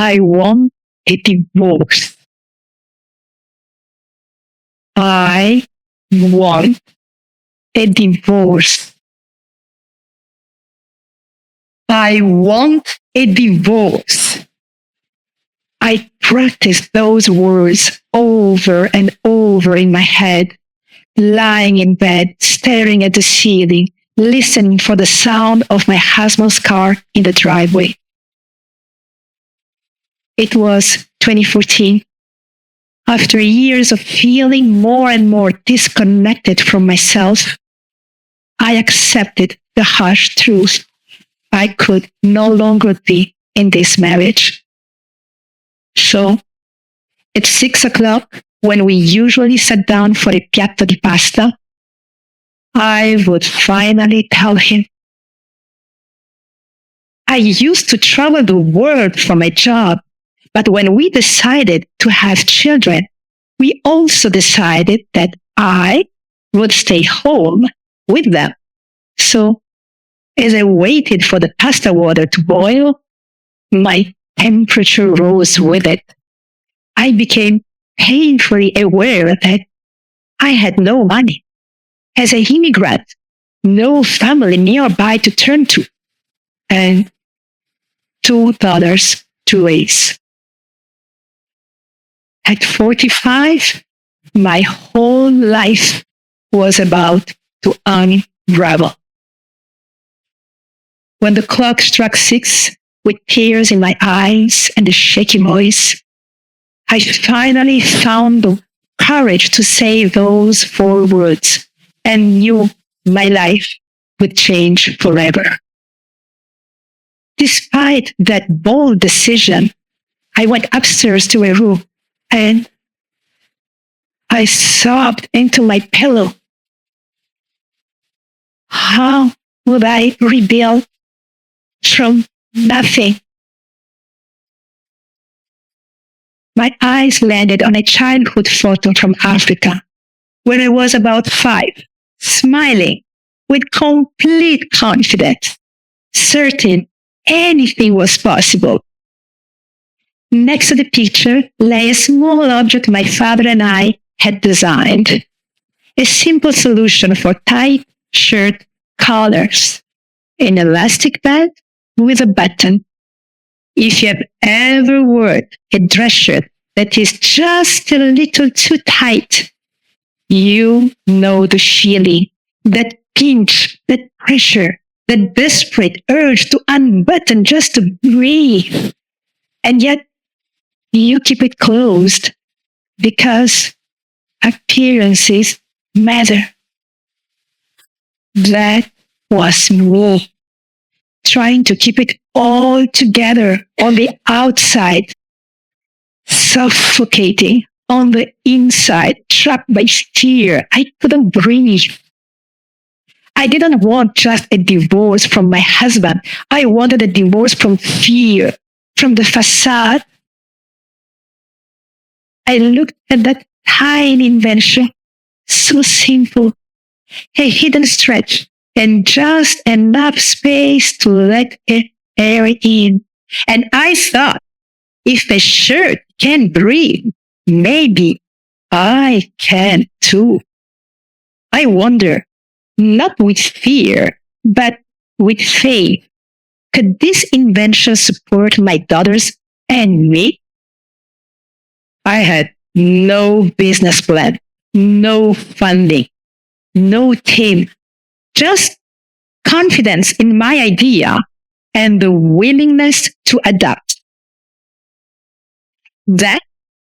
I want a divorce. I want a divorce. I want a divorce. I practiced those words over and over in my head, lying in bed, staring at the ceiling, listening for the sound of my husband's car in the driveway. It was 2014. After years of feeling more and more disconnected from myself, I accepted the harsh truth. I could no longer be in this marriage. So, at 6 o'clock, when we usually sat down for a piatto di pasta, I would finally tell him. I used to travel the world for my job, but when we decided to have children, we also decided that I would stay home with them. So, as I waited for the pasta water to boil, my temperature rose with it. I became painfully aware that I had no money. As an immigrant, no family nearby to turn to, and $2 to raise. At 45, my whole life was about to unravel. When the clock struck 6, with tears in my eyes and a shaky voice, I finally found the courage to say those 4 words and knew my life would change forever. Despite that bold decision, I went upstairs to a room and I sobbed into my pillow. How would I rebuild from nothing? My eyes landed on a childhood photo from Africa, when I was about 5, smiling with complete confidence, certain anything was possible. Next to the picture lay a small object my father and I had designed, a simple solution for tight shirt collars, an elastic band with a button. If you have ever worn a dress shirt that is just a little too tight, you know the feeling, that pinch, that pressure, that desperate urge to unbutton just to breathe. And yet, you keep it closed because appearances matter. That was me, trying to keep it all together on the outside, suffocating on the inside, trapped by fear. I couldn't breathe. I didn't want just a divorce from my husband. I wanted a divorce from fear, from the facade. I looked at that tiny invention, so simple, a hidden stretch, and just enough space to let it air in. And I thought, if a shirt can breathe, maybe I can too. I wonder, not with fear, but with faith, could this invention support my daughters and me? I had no business plan, no funding, no team, just confidence in my idea and the willingness to adapt. That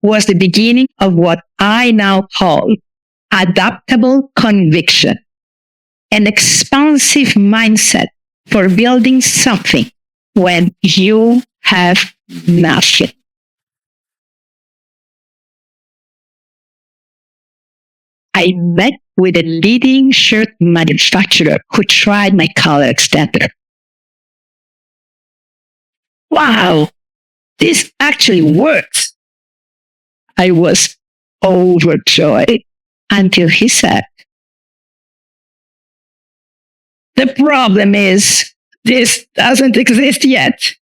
was the beginning of what I now call adaptable conviction, an expansive mindset for building something when you have nothing. I met with a leading shirt manufacturer who tried my collar extender. Wow, this actually works. I was overjoyed until he said, the problem is this doesn't exist yet.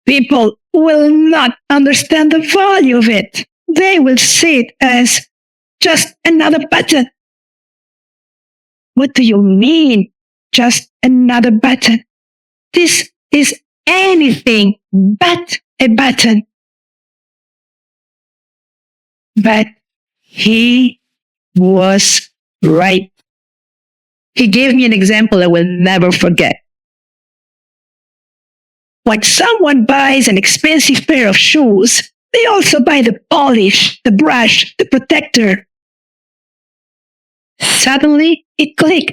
People will not understand the value of it. They will see it as just another button. What do you mean, just another button? This is anything but a button. But he was right. He gave me an example I will never forget. When someone buys an expensive pair of shoes, they also buy the polish, the brush, the protector. Suddenly, it clicked.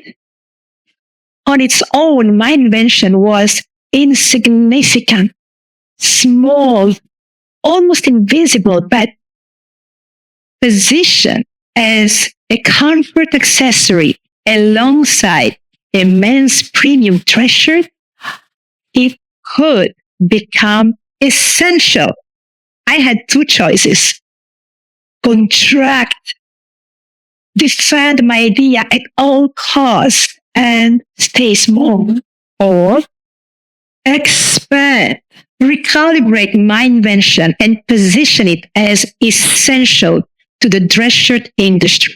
On its own, my invention was insignificant, small, almost invisible, but positioned as a comfort accessory alongside a men's premium treasure, it could become essential. I had two choices: contract, defend my idea at all costs, and stay small, or expand, recalibrate my invention, and position it as essential to the dress shirt industry.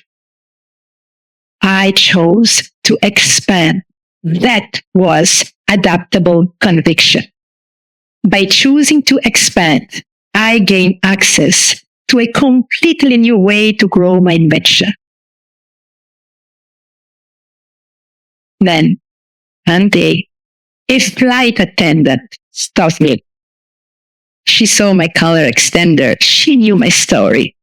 I chose to expand. That was adaptable conviction. By choosing to expand, I gained access to a completely new way to grow my invention. Then, one day, a flight attendant stopped me. She saw my color extender. She knew my story.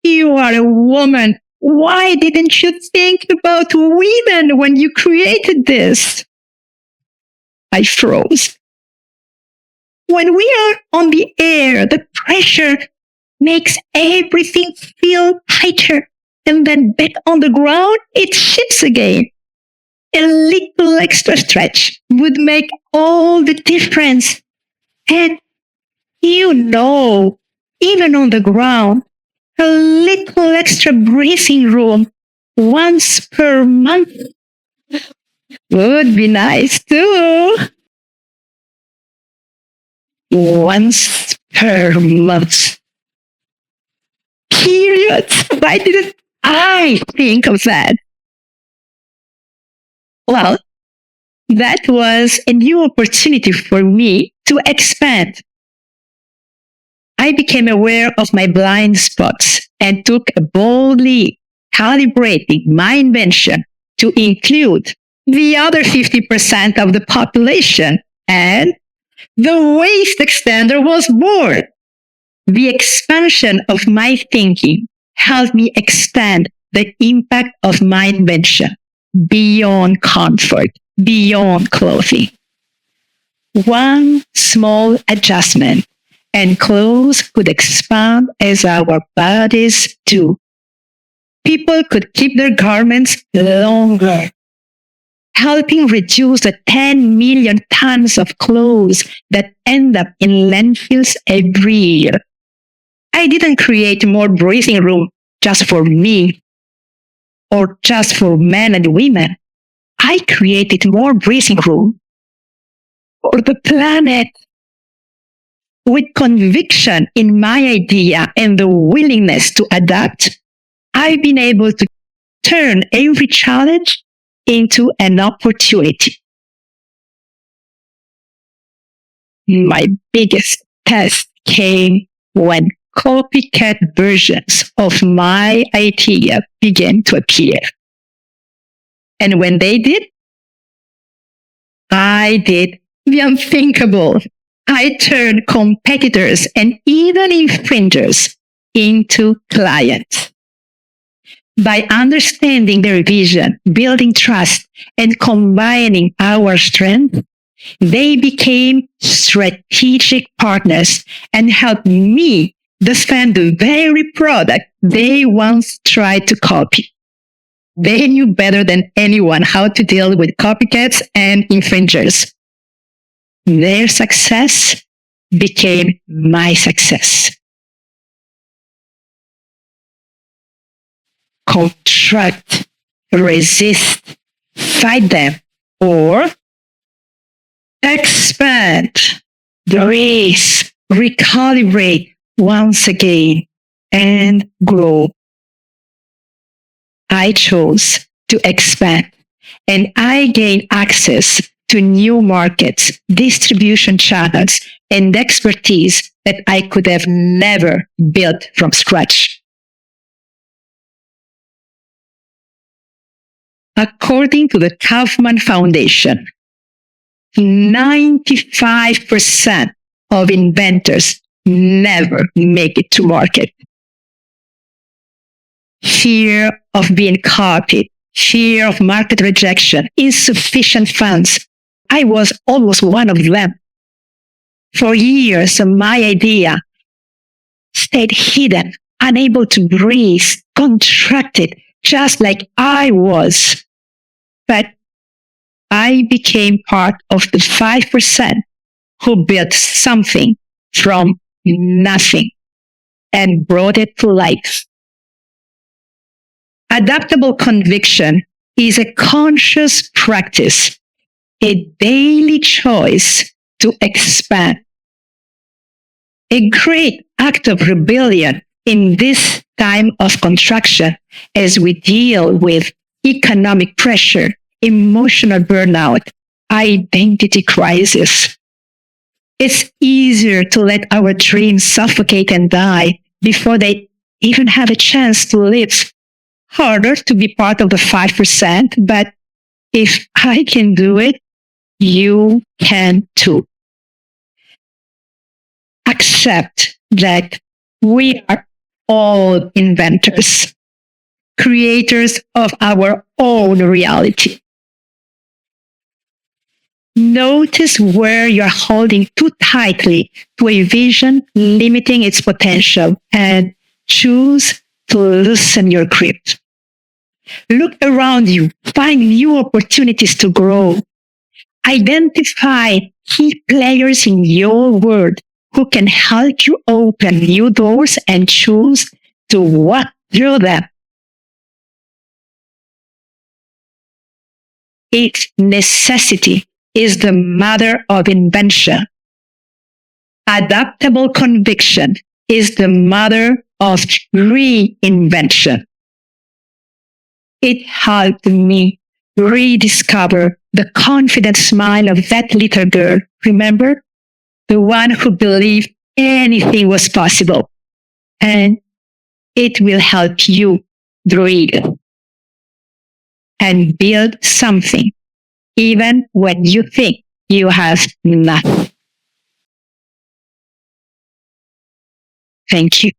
You are a woman. Why didn't you think about women when you created this? I froze. When we are on the air, the pressure makes everything feel tighter. And then back on the ground, it shifts again. A little extra stretch would make all the difference. And even on the ground, a little extra breathing room once per month would be nice too. Once per month. Period. Why didn't I think of that? Well, that was a new opportunity for me to expand. I became aware of my blind spots and took a bold leap, calibrating my invention to include the other 50% of the population, and the waist extender was born. The expansion of my thinking helped me extend the impact of my invention beyond comfort, beyond clothing. One small adjustment and clothes could expand as our bodies do. People could keep their garments longer, helping reduce the 10 million tons of clothes that end up in landfills every year. I didn't create more breathing room just for me or just for men and women. I created more breathing room for the planet. With conviction in my idea and the willingness to adapt, I've been able to turn every challenge into an opportunity. My biggest test came when copycat versions of my idea began to appear. And when they did, I did the unthinkable. I turned competitors and even infringers into clients. By understanding their vision, building trust, and combining our strength, they became strategic partners and helped me defend the very product they once tried to copy. They knew better than anyone how to deal with copycats and infringers. Their success became my success. Contract, resist, fight them, or expand. breathe, recalibrate once again, and grow. I chose to expand, and I gained access to new markets, distribution channels, and expertise that I could have never built from scratch. According to the Kaufman Foundation, 95% of inventors never make it to market. Fear of being copied, fear of market rejection, insufficient funds. I was almost one of them. For years, my idea stayed hidden, unable to breathe, contracted, just like I was. But I became part of the 5% who built something from nothing and brought it to life. Adaptable conviction is a conscious practice, a daily choice to expand. A great act of rebellion in this time of contraction as we deal with economic pressure, emotional burnout, identity crisis. It's easier to let our dreams suffocate and die before they even have a chance to live. Harder to be part of the 5%, but if I can do it, you can too. Accept that we are all inventors, creators of our own reality. Notice where you're holding too tightly to a vision, limiting its potential, and choose to loosen your grip. Look around you, find new opportunities to grow. Identify key players in your world who can help you open new doors and choose to walk through them. Its necessity is the mother of invention. Adaptable conviction is the mother of reinvention. It helped me rediscover the confident smile of that little girl. Remember? The one who believed anything was possible. And it will help you dream and build something, even when you think you have nothing. Thank you.